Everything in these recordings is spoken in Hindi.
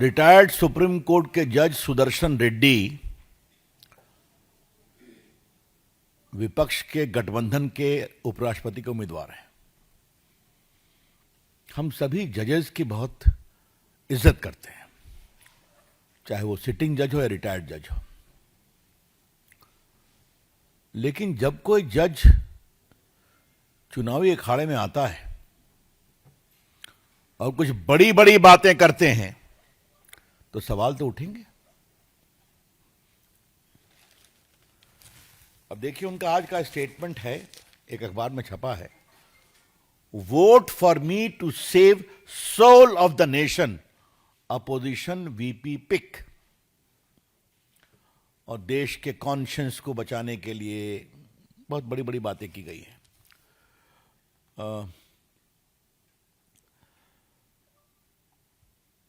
रिटायर्ड सुप्रीम कोर्ट के जज सुदर्शन रेड्डी विपक्ष के गठबंधन के उपराष्ट्रपति के उम्मीदवार हैं। हम सभी जजेस की बहुत इज्जत करते हैं, चाहे वो सिटिंग जज हो या रिटायर्ड जज हो। लेकिन जब कोई जज चुनावी अखाड़े में आता है और कुछ बड़ी बड़ी बातें करते हैं तो सवाल तो उठेंगे। अब देखिए, उनका आज का स्टेटमेंट है, एक अखबार में छपा है, vote for me to save soul of the nation, opposition VP pick. और देश के कॉन्शियंस को बचाने के लिए बहुत बड़ी बड़ी बातें की गई हैं।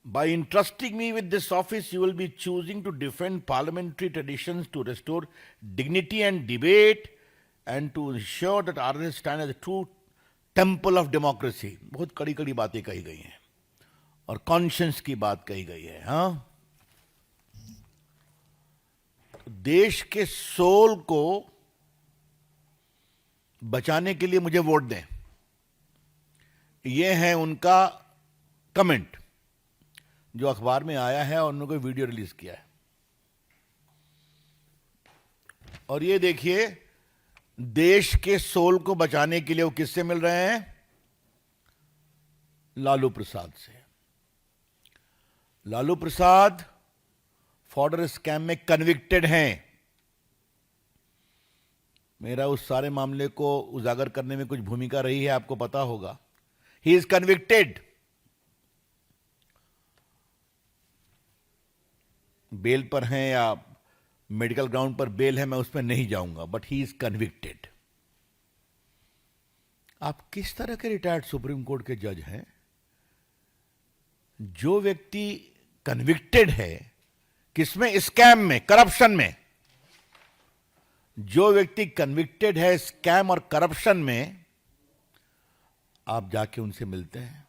By entrusting me with this office, you will be choosing to defend parliamentary traditions, to restore dignity and debate, and to ensure that RSS stand as a true temple of democracy. बहुत कड़ी कड़ी बातें कही गई हैं और कॉन्शियंस की बात कही गई है। हाँ, देश के सोल को बचाने के लिए मुझे वोट दें, यह है उनका कमेंट जो अखबार में आया है और उन्होंने वीडियो रिलीज किया है। और ये देखिए, देश के सोल को बचाने के लिए वो किससे मिल रहे हैं? लालू प्रसाद से। लालू प्रसाद फॉर्डर स्कैम में कन्विक्टेड हैं। मेरा उस सारे मामले को उजागर करने में कुछ भूमिका रही है, आपको पता होगा। He is convicted. बेल पर हैं या मेडिकल ग्राउंड पर बेल है, मैं उसमें नहीं जाऊंगा, बट ही इज कन्विक्टेड। आप किस तरह के रिटायर्ड सुप्रीम कोर्ट के जज हैं? जो व्यक्ति कन्विक्टेड है, किसमें? स्कैम में, करप्शन में। जो व्यक्ति कन्विक्टेड है स्कैम और करप्शन में, आप जाके उनसे मिलते हैं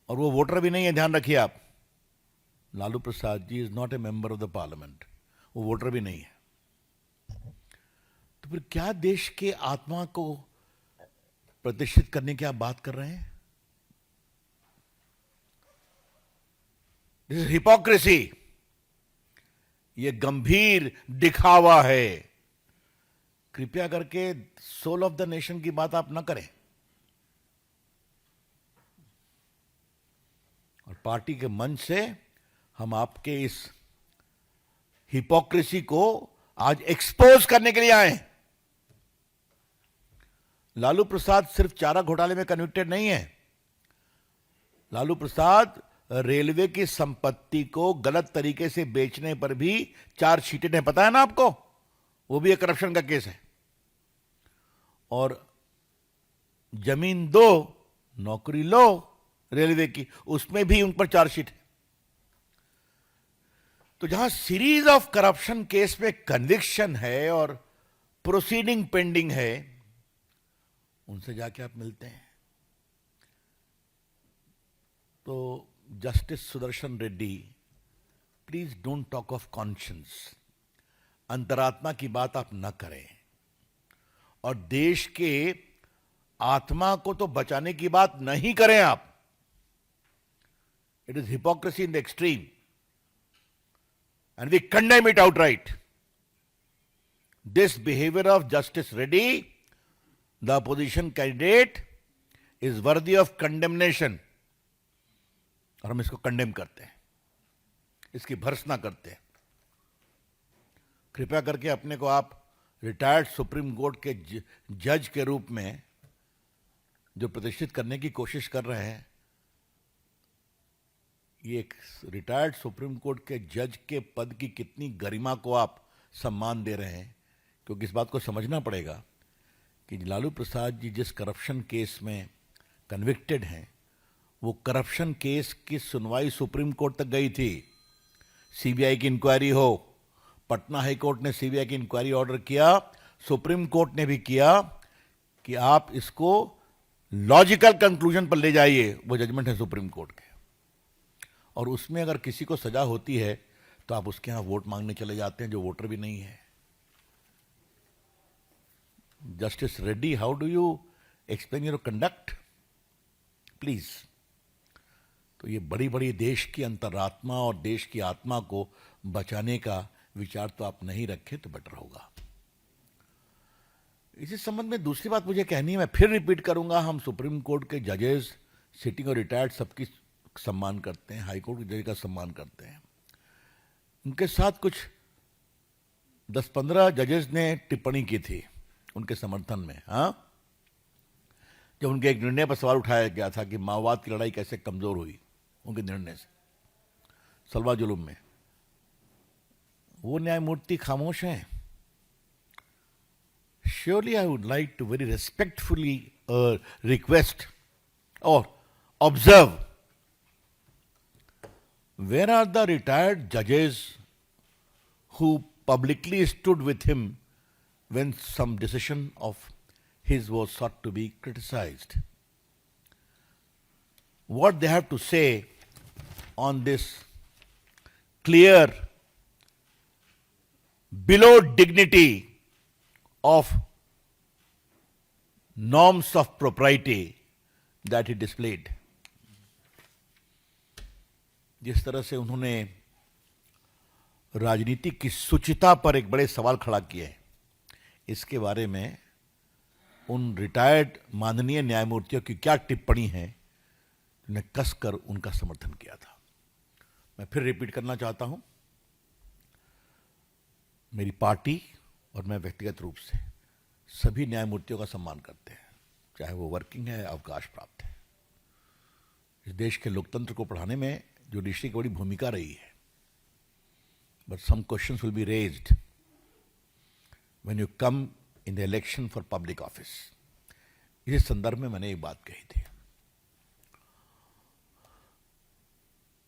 और वो वोटर भी नहीं है, ध्यान रखिए आप। Lalu Prasad ji is not a member of the parliament, वो वोटर भी नहीं है। तो फिर क्या देश के आत्मा को प्रतिष्ठित करने की आप बात कर रहे हैं? This is hypocrisy. ये गंभीर दिखावा है। कृपया करके सोल ऑफ द नेशन की बात आप ना करें। और पार्टी के मंच से हम आपके इस हिपोक्रेसी को आज एक्सपोज करने के लिए आए हैं। लालू प्रसाद सिर्फ चारा घोटाले में कन्विक्टेड नहीं है। लालू प्रसाद रेलवे की संपत्ति को गलत तरीके से बेचने पर भी चार्जशीटेड है, पता है ना आपको? वो भी एक करप्शन का केस है। और जमीन दो, नौकरी लो रेलवे की, उसमें भी उन पर चार्जशीट है। तो जहां सीरीज ऑफ करप्शन केस में कन्विक्शन है और प्रोसीडिंग पेंडिंग है, उनसे जाके आप मिलते हैं। तो justice Sudarshan Reddy, please don't talk of conscience. अंतरात्मा की बात आप न करें और देश के आत्मा को तो बचाने की बात नहीं करें आप। It is hypocrisy in the extreme and we condemn it outright. This behavior of Justice Reddy, the opposition candidate, is worthy of condemnation. और हम इसको कंडेम करते हैं, इसकी भर्त्सना करते हैं। कृपया करके अपने को आप रिटायर्ड सुप्रीम कोर्ट के जज के रूप में जो प्रतिष्ठित करने की कोशिश कर रहे हैं, ये एक रिटायर्ड सुप्रीम कोर्ट के जज के पद की कितनी गरिमा को आप सम्मान दे रहे हैं। क्योंकि इस बात को समझना पड़ेगा कि लालू प्रसाद जी जिस करप्शन केस में कन्विक्टेड हैं, वो करप्शन केस की सुनवाई सुप्रीम कोर्ट तक गई थी। सीबीआई की इंक्वायरी हो, पटना हाई कोर्ट ने सीबीआई की इंक्वायरी ऑर्डर किया, सुप्रीम कोर्ट ने भी किया कि आप इसको लॉजिकल कंक्लूजन पर ले जाइए। वो जजमेंट है सुप्रीम कोर्ट के। और उसमें अगर किसी को सजा होती है तो आप उसके यहां वोट मांगने चले जाते हैं जो वोटर भी नहीं है. Justice Reddy, how do you explain your conduct please. तो ये बड़ी बड़ी देश की अंतरात्मा और देश की आत्मा को बचाने का विचार तो आप नहीं रखें तो बेटर होगा. इसी संबंध में दूसरी बात मुझे कहनी है, मैं फिर रिपीट करूंगा, हम सुप्रीम कोर्ट के जजेस, सिटिंग और रिटायर्ड सबकी सम्मान करते हैं, हाई कोर्ट के जज का सम्मान करते हैं. उनके साथ कुछ 10-15 जजेस ने टिप्पणी की थी उनके समर्थन में. हाँ, जब उनके एक निर्णय पर सवाल उठाया गया था कि माओवाद की लड़ाई कैसे कमजोर हुई उनके निर्णय से सलवा जुलूम में, वो न्यायमूर्ति खामोश हैं. Surely I would like to very respectfully request or observe, where are the retired judges who publicly stood with him when some decision of his was sought to be criticized? What they have to say on this clear, below dignity of norms of propriety that he displayed. जिस तरह से उन्होंने राजनीति की शुचिता पर एक बड़े सवाल खड़ा किए हैं, इसके बारे में उन रिटायर्ड माननीय न्यायमूर्तियों की क्या टिप्पणी है, ने कसकर उनका समर्थन किया था. मैं फिर रिपीट करना चाहता हूं, मेरी पार्टी और मैं व्यक्तिगत रूप से सभी न्यायमूर्तियों का सम्मान करते हैं, चाहे वो वर्किंग है, अवकाश प्राप्त है. इस देश के लोकतंत्र को बढ़ाने में जुडिशरी की बड़ी भूमिका रही है. But some questions will be raised when you come in the election for public office. इस संदर्भ में मैंने एक बात कही थी.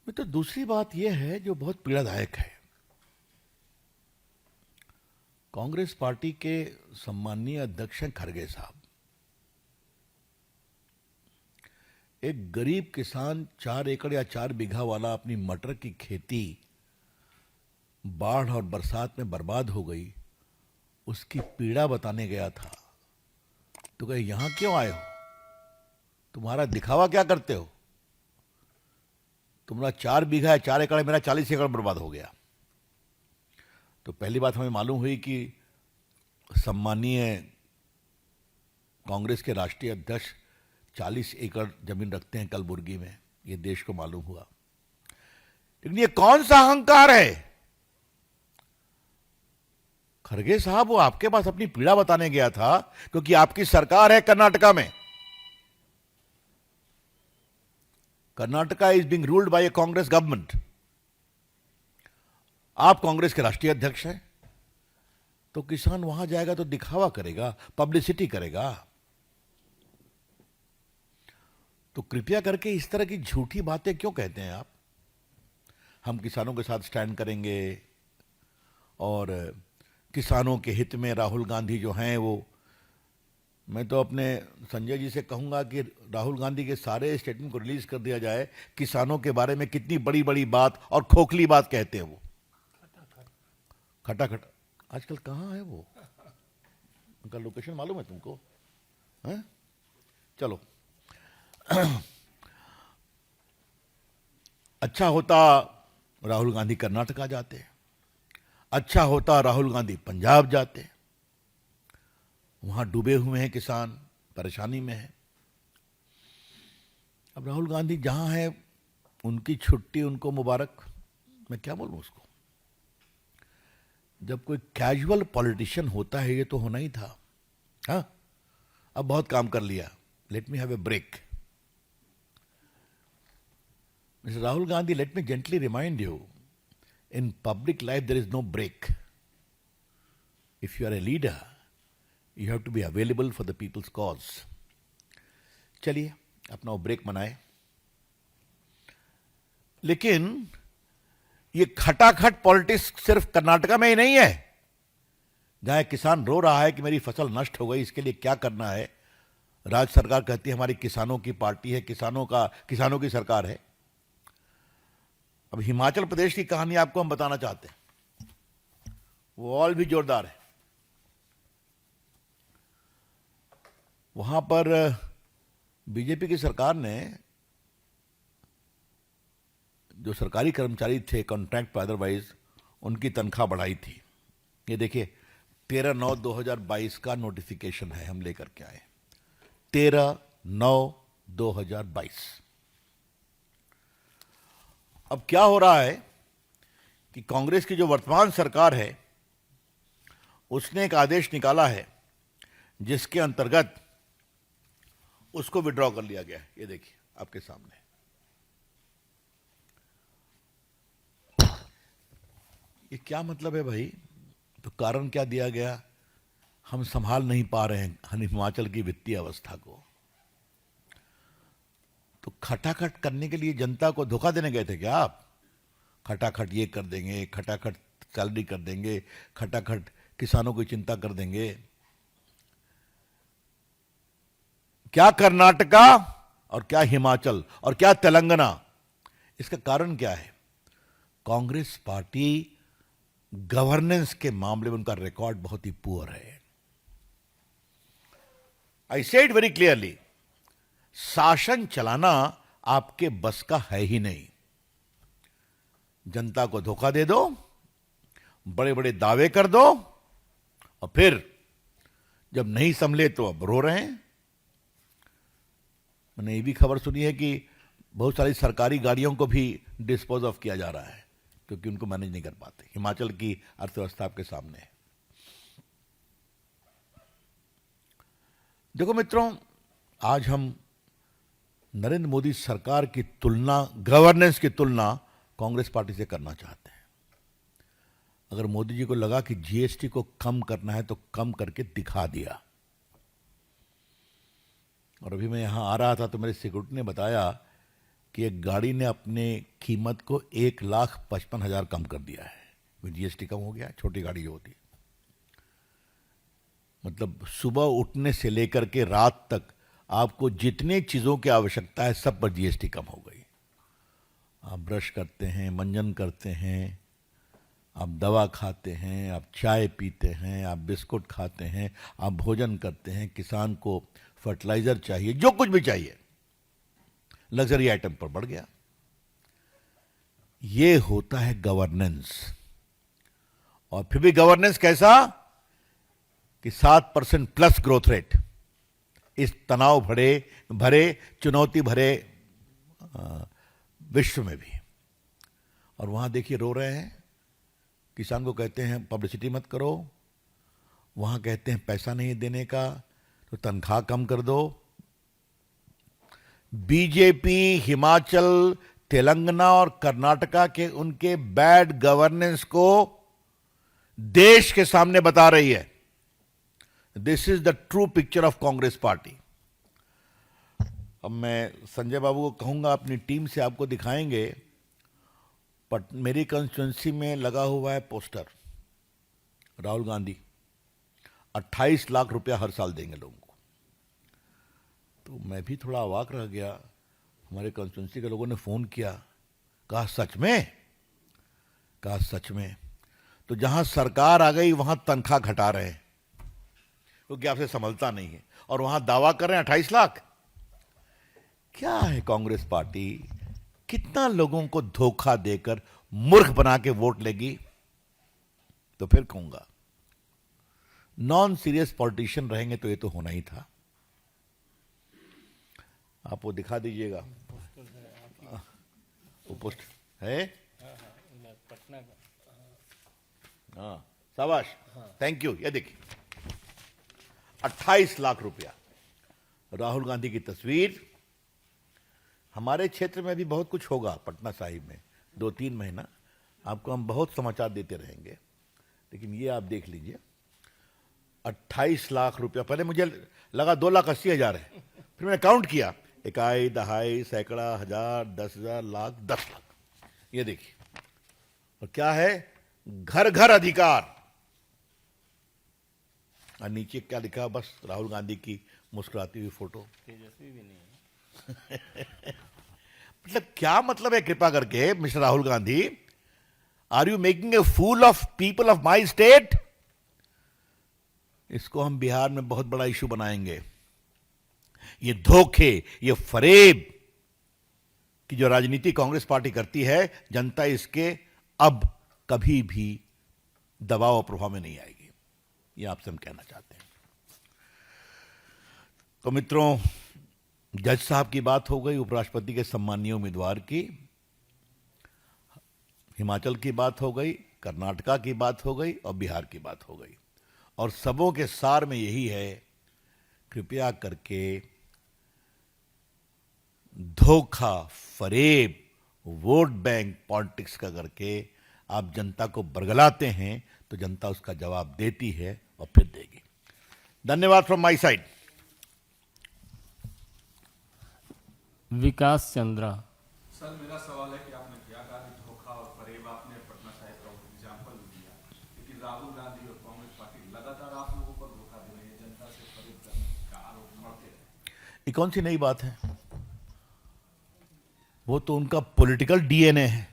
तो दूसरी बात यह है जो बहुत पीड़ादायक है. कांग्रेस पार्टी के सम्माननीय अध्यक्ष हैं खरगे साहब. एक गरीब किसान 4 एकड़ या 4 बीघा वाला अपनी मटर की खेती बाढ़ और बरसात में बर्बाद हो गई, उसकी पीड़ा बताने गया था. तो कहे यहां क्यों आए हो, तुम्हारा दिखावा क्या करते हो, तुम्हारा 4 बीघा है, 4 एकड़, मेरा 40 एकड़ बर्बाद हो गया. तो पहली बात हमें मालूम हुई कि सम्मानीय कांग्रेस के राष्ट्रीय अध्यक्ष 40 एकड़ जमीन रखते हैं कलबुर्गी में. यह देश को मालूम हुआ. लेकिन ये कौन सा अहंकार है? खरगे साहब, वो आपके पास अपनी पीड़ा बताने गया था क्योंकि आपकी सरकार है कर्नाटका में. Karnataka is being ruled by A Congress government. आप कांग्रेस के राष्ट्रीय अध्यक्ष हैं, तो किसान वहां जाएगा तो दिखावा करेगा, पब्लिसिटी करेगा. तो कृपया करके इस तरह की झूठी बातें क्यों कहते हैं आप? हम किसानों के साथ स्टैंड करेंगे और किसानों के हित में राहुल गांधी जो हैं वो, मैं तो अपने संजय जी से कहूंगा कि राहुल गांधी के सारे स्टेटमेंट को रिलीज कर दिया जाए. किसानों के बारे में कितनी बड़ी बड़ी बात और खोखली बात कहते हैं वो. खटाखट आजकल कहाँ है वो? उनका लोकेशन मालूम है तुमको? हैं? चलो. अच्छा होता राहुल गांधी कर्नाटका जाते, अच्छा होता राहुल गांधी पंजाब जाते. वहां डूबे हुए हैं किसान, परेशानी में है. अब राहुल गांधी जहां है, उनकी छुट्टी उनको मुबारक. मैं क्या बोलूं उसको? जब कोई कैजुअल पॉलिटिशियन होता है, ये तो होना ही था. हाँ, अब बहुत काम कर लिया, let me have a break. Mister Rahul Gandhi, let me gently remind you, in public life there is no break. If you are a leader, you have to be available for the people's cause. चलिए अपना वो ब्रेक मनाए. लेकिन ये खटाखट पॉलिटिक्स सिर्फ कर्नाटका में ही नहीं है. जहां किसान रो रहा है कि मेरी फसल नष्ट हो गई, इसके लिए क्या करना है, राज्य सरकार कहती है हमारी किसानों की पार्टी है, किसानों की सरकार है. अब हिमाचल प्रदेश की कहानी आपको हम बताना चाहते हैं, वो और भी जोरदार है। वहां पर बीजेपी की सरकार ने जो सरकारी कर्मचारी थे कॉन्ट्रैक्ट पर अदरवाइज, उनकी तनख्वाह बढ़ाई थी। ये देखिए 13/9/2022 का नोटिफिकेशन है, हम लेकर के आए 13/9/2022। अब क्या हो रहा है कि कांग्रेस की जो वर्तमान सरकार है उसने एक आदेश निकाला है जिसके अंतर्गत उसको विड्रॉ कर लिया गया है। ये देखिए आपके सामने, ये क्या मतलब है भाई? तो कारण क्या दिया गया? हम संभाल नहीं पा रहे हैं हिमाचल की वित्तीय अवस्था को। तो खटाखट करने के लिए जनता को धोखा देने गए थे क्या आप? खटाखट ये कर देंगे, खटाखट सैलरी कर देंगे, खटाखट किसानों की चिंता कर देंगे। क्या कर्नाटका और क्या हिमाचल और क्या तेलंगाना, इसका कारण क्या है? कांग्रेस पार्टी गवर्नेंस के मामले में उनका रिकॉर्ड बहुत ही पुअर है। आई सेड वेरी क्लियरली, शासन चलाना आपके बस का है ही नहीं। जनता को धोखा दे दो, बड़े बड़े दावे कर दो, और फिर जब नहीं संभले तो अब रो रहे हैं। मैंने ये भी खबर सुनी है कि बहुत सारी सरकारी गाड़ियों को भी डिस्पोज ऑफ किया जा रहा है क्योंकि उनको मैनेज नहीं कर पाते। हिमाचल की अर्थव्यवस्था आपके सामने है। देखो मित्रों, आज हम नरेंद्र मोदी सरकार की तुलना, गवर्नेंस की तुलना कांग्रेस पार्टी से करना चाहते हैं। अगर मोदी जी को लगा कि जीएसटी को कम करना है तो कम करके दिखा दिया। और अभी मैं यहां आ रहा था तो मेरे सिक्योरिटी ने बताया कि एक गाड़ी ने अपने कीमत को 1,55,000 कम कर दिया है। जीएसटी कम हो गया, छोटी गाड़ी जो होती है। मतलब सुबह उठने से लेकर के रात तक आपको जितने चीजों की आवश्यकता है सब पर जीएसटी कम हो गई। आप ब्रश करते हैं, मंजन करते हैं, आप दवा खाते हैं, आप चाय पीते हैं, आप बिस्कुट खाते हैं, आप भोजन करते हैं, किसान को फर्टिलाइजर चाहिए, जो कुछ भी चाहिए लग्जरी आइटम पर बढ़ गया। ये होता है गवर्नेंस। और फिर भी गवर्नेंस कैसा कि 7% प्लस ग्रोथ रेट इस तनाव भरे चुनौती भरे विश्व में भी। और वहां देखिए रो रहे हैं, किसान को कहते हैं पब्लिसिटी मत करो, वहां कहते हैं पैसा नहीं देने का तो तनख्वाह कम कर दो। बीजेपी हिमाचल, तेलंगाना और कर्नाटका के उनके बैड गवर्नेंस को देश के सामने बता रही है। This is the true picture of Congress party. अब मैं संजय बाबू को कहूंगा अपनी टीम से आपको दिखाएंगे, बट मेरी कंस्टिट्यूंसी में लगा हुआ है पोस्टर, राहुल गांधी 28 लाख रुपया हर साल देंगे लोगों को। तो मैं भी थोड़ा अवाक रह गया। हमारे कंस्टिट्यूंसी के लोगों ने फोन किया, कहा सच में? कहा सच में। तो जहां सरकार आ गई वहां तनख्वाह घटा रहे हैं क्योंकि आपसे संभलता नहीं है, और वहां दावा कर रहे हैं 28 लाख। क्या है कांग्रेस पार्टी? कितना लोगों को धोखा देकर मूर्ख बना के वोट लेगी? तो फिर कहूंगा नॉन सीरियस पॉलिटिशियन रहेंगे तो ये तो होना ही था। आप वो दिखा दीजिएगा, वो पोस्ट है। पटना का। हाँ शाबाश, थैंक यू। ये देखिए 28 लाख रुपया, राहुल गांधी की तस्वीर। हमारे क्षेत्र में भी बहुत कुछ होगा पटना साहिब में, 2-3 महीना आपको हम बहुत समाचार देते रहेंगे। लेकिन ये आप देख लीजिए 28 लाख रुपया। पहले मुझे लगा 2,80,000 है, फिर मैंने काउंट किया, इकाई, दहाई, सैकड़ा, हजार, 10,000, लाख, 10 लाख। ये देखिए, और क्या है? घर घर अधिकार। और नीचे क्या लिखा? बस राहुल गांधी की मुस्कुराती हुई फोटो। तेजस्वी भी नहीं है। मतलब क्या मतलब है कृपा करके mister Rahul Gandhi? Are you making a fool of people of my state? इसको हम बिहार में बहुत बड़ा इशू बनाएंगे। ये धोखे, ये फरेब की जो राजनीति कांग्रेस पार्टी करती है, जनता इसके अब कभी भी दबाव और प्रभाव में नहीं आएगी। ये आपसे हम कहना चाहते हैं। तो मित्रों, जज साहब की बात हो गई, उपराष्ट्रपति के सम्मानीय उम्मीदवार की, हिमाचल की बात हो गई, कर्नाटका की बात हो गई और बिहार की बात हो गई। और सबों के सार में यही है, कृपया करके धोखा, फरेब, वोट बैंक पॉलिटिक्स का करके आप जनता को बरगलाते हैं तो जनता उसका जवाब देती है और फिर देगी। धन्यवाद from my side. Vikas Chandra. Sir, मेरा सवाल है कि आपने क्या कहा कि धोखा और फरेब, आपने पटना साहिब का एग्जाम्पल दिया, लेकिन राहुल गांधी और कांग्रेस पार्टी लगातार आप लोगों पर धोखा दे रही है, जनता से फरेब करने का आरोप मढ़ते हैं। ये कौन सी नई बात है? वो तो उनका पॉलिटिकल डीएनए है।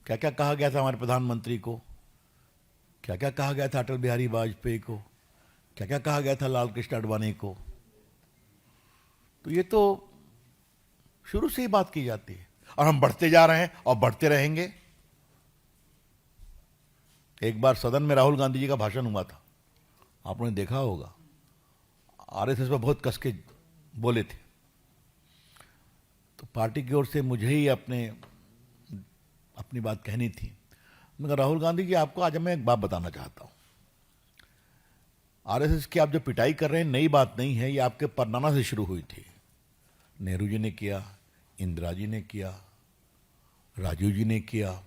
क्या क्या कहा गया था हमारे प्रधानमंत्री को, क्या क्या कहा गया था अटल बिहारी वाजपेयी को, क्या क्या कहा गया था लाल कृष्ण आडवाणी को। तो ये तो शुरू से ही बात की जाती है और हम बढ़ते जा रहे हैं और बढ़ते रहेंगे। एक बार सदन में राहुल गांधी जी का भाषण हुआ था, आपने देखा होगा। आरएसएस पर बहुत कसके बोले थे, तो पार्टी की ओर से मुझे ही अपनी बात कहनी थी। मैं कहा, राहुल गांधी जी, आपको आज मैं एक बात बताना चाहता हूं। आरएसएस की आप जो पिटाई कर रहे हैं, नई बात नहीं है, ये आपके परनाना से शुरू हुई थी। नेहरू जी ने किया, इंदिरा जी ने किया, राजीव जी ने किया,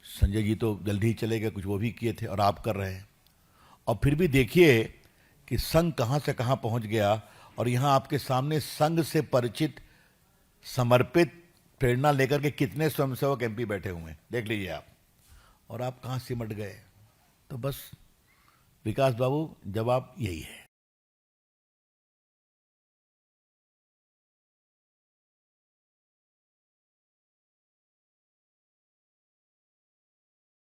संजय जी तो जल्दी ही चले गए, कुछ वो भी किए थे, और आप कर रहे हैं। और फिर भी देखिए कि संघ कहां से कहां पहुंच गया। और यहां आपके सामने संघ से परिचित, समर्पित, प्रेरणा लेकर के कितने स्वयंसेवक एमपी बैठे हुए हैं, देख लीजिए आप। और आप कहां सिमट गए। तो बस विकास बाबू, जवाब यही है।